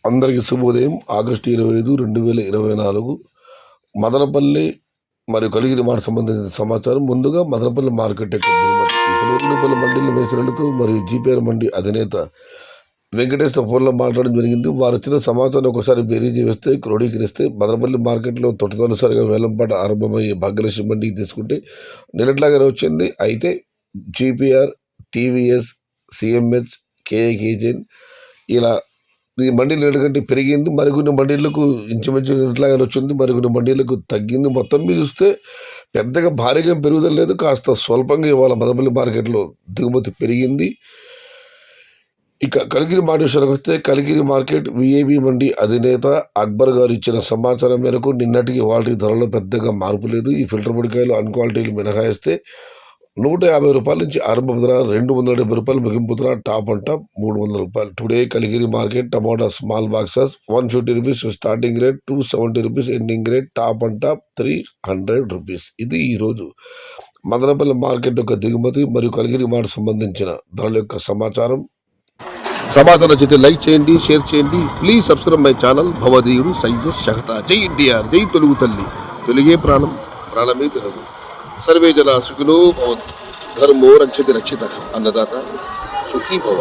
అందరికీ శుభోదయం. ఆగస్టు 25, 2024 మదనపల్లి మరియు కలిగిరి మాట సంబంధించిన సమాచారం. ముందుగా మదనపల్లి మార్కెట్ యొక్క దిగుమతి. ఇప్పుడు మండీల మేసరులతో మరియు జీపీఆర్ మండి అధినేత వెంకటేశ్వర ఫోన్లో మాట్లాడడం జరిగింది. వారు ఇచ్చిన సమాచారం ఒకసారి బేరీజీ వేస్తే క్రోడీకరిస్తే మదనపల్లి మార్కెట్లో తొట్టతొలిసారిగా వేలంపాట ఆరంభమయ్యే భాగ్యలక్ష్మి మండికి తీసుకుంటే నిన్నట్లాగానే వచ్చింది. అయితే జీపీఆర్, టీవీఎస్, సిఎంహెచ్, కేఏకేజెన్ ఇలా ఈ మండీలు ఎందుకంటే పెరిగింది. మరికొన్ని మండీలకు ఇంచుమించు ఇట్లాగానే వచ్చింది, మరికొన్ని మండీలకు తగ్గింది. మొత్తం మీద చూస్తే పెద్దగా భారీగా పెరుగుదల లేదు, కాస్త స్వల్పంగా ఇవాళ మదనపల్లి మార్కెట్లో దిగుమతి పెరిగింది. ఇక కలిగిరి మార్కెట్ విషయానికి వస్తే కలిగిరి మార్కెట్ విఐబి మండి అధినేత అక్బర్ గారు ఇచ్చిన సమాచారం మేరకు నిన్నటికి వాటి ధరలో పెద్దగా మార్పు లేదు. ఈ ఫిల్టర్ పొడికాయలు అన్క్వాలిటీలు మినహాయిస్తే 150 రూపాయల నుంచి ఆరంభ ధర 270 రూపాయలు, ముగింపు ధర టాప్ అండ్ టాప్ 300 రూపాయలు. Today Kaligiri market tomato small boxes 150 rupees starting rate, 270 rupees ending rate, top and top 300 rupees. ఇది ఈరోజు మదనపల్లి మార్కెట్ యొక్క దిగుమతి మరియు కలిగిరి మాట సంబంధించిన ధరల యొక్క సమాచారం నచ్చితే లైక్ చేయండి, షేర్ చేయండి. Please subscribe my channel. భవదీయుడు సయ్యద్ షహతా. జై ఇండియా, జై తెలుగు తల్లి, తెలుగే ప్రాణం, ప్రాణమే తెలుగు. సర్వే జన సుఖినో భవంతు. ధర్మో రక్షతి రక్షితః. అన్నదాత సుఖీ భవ.